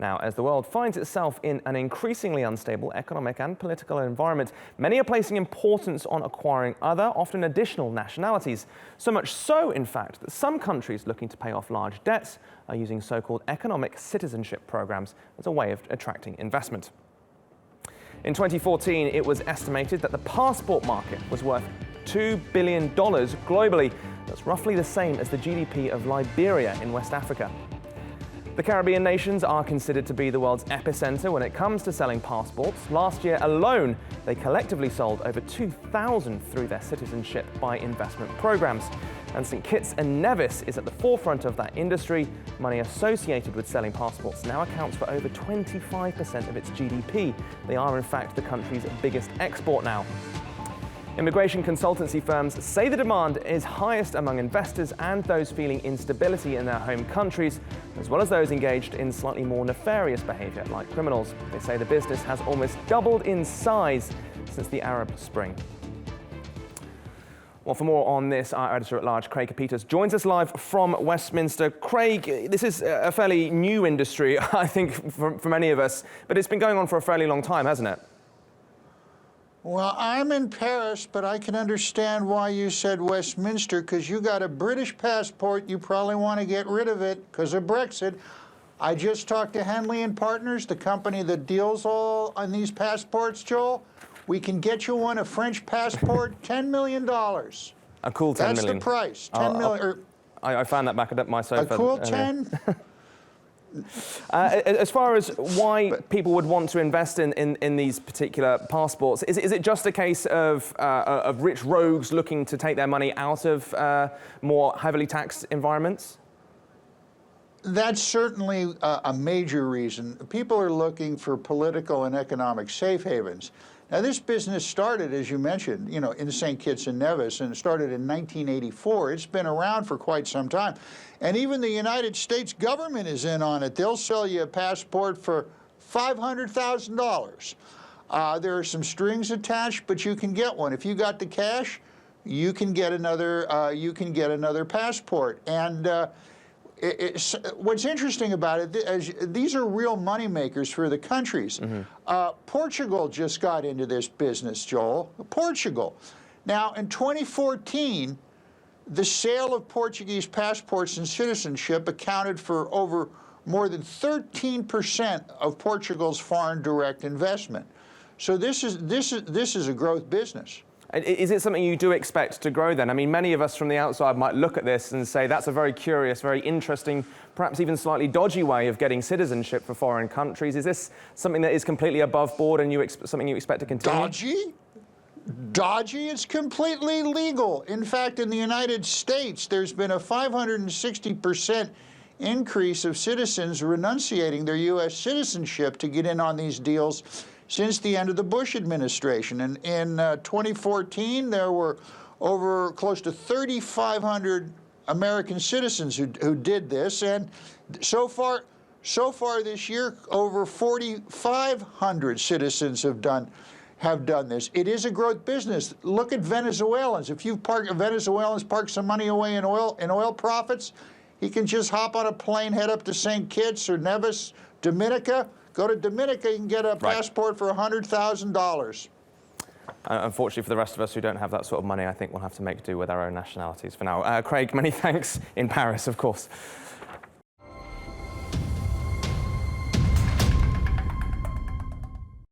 Now, as the world finds itself in an increasingly unstable economic and political environment, many are placing importance on acquiring other, often additional nationalities. So much so, in fact, that some countries looking to pay off large debts are using so-called economic citizenship programs as a way of attracting investment. In 2014, it was estimated that the passport market was worth $2 billion globally. That's roughly the same as the GDP of Liberia in West Africa. The Caribbean nations are considered to be the world's epicenter when it comes to selling passports. Last year alone, they collectively sold over 2,000 through their citizenship by investment programs. And St. Kitts and Nevis is at the forefront of that industry. Money associated with selling passports now accounts for over 25% of its GDP. They are, in fact, the country's biggest export now. Immigration consultancy firms say the demand is highest among investors and those feeling instability in their home countries, as well as those engaged in slightly more nefarious behavior, like criminals. They say the business has almost doubled in size since the Arab Spring. Well, for more on this, our editor-at-large, Craig Peters, joins us live from Westminster. Craig, this is a fairly new industry, I think, for many of us, but it's been going on for a fairly long time, hasn't it? Well, I'm in Paris, but I can understand why you said Westminster, because you got a British passport. You probably want to get rid of it because of Brexit. I just talked to Henley and Partners, the company that deals all on these passports, Joel. We can get you one, a French passport, $10 million. A cool 10 million. That's the price, 10 million. I found that back at my sofa. A cool 10? As far as why people would want to invest in these particular passports, is it just a case of rich rogues looking to take their money out of more heavily taxed environments? That's certainly a major reason. People are looking for political and economic safe havens. Now, this business started, as you mentioned, in St. Kitts and Nevis, and it started in 1984. It's been around for quite some time. And even the United States government is in on it. They'll sell you a passport for $500,000. There are some strings attached, but you can get one. If you got the cash, you can get another passport. And what's interesting about it, these are real money makers for the countries. Mm-hmm. Portugal just got into this business, Joel. Portugal. Now, in 2014, the sale of Portuguese passports and citizenship accounted for more than 13% of Portugal's foreign direct investment. So this is a growth business. Is it something you do expect to grow then? I mean, many of us from the outside might look at this and say that's a very curious, very interesting, perhaps even slightly dodgy way of getting citizenship for foreign countries. Is this something that is completely above board and something you expect to continue? Dodgy? Dodgy? It's completely legal. In fact, in the United States, there's been a 560% increase of citizens renunciating their U.S. citizenship to get in on these deals since the end of the Bush administration. And in 2014, there were close to 3,500 American citizens who did this, and so far this year, over 4,500 citizens have done this. It is a growth business. Look at Venezuelans. If Venezuelans park some money away in oil profits, he can just hop on a plane, head up to St. Kitts or Nevis, Dominica. Go to Dominica, you can get a passport for $100,000. Unfortunately, for the rest of us who don't have that sort of money, I think we'll have to make do with our own nationalities for now. Craig, many thanks in Paris, of course.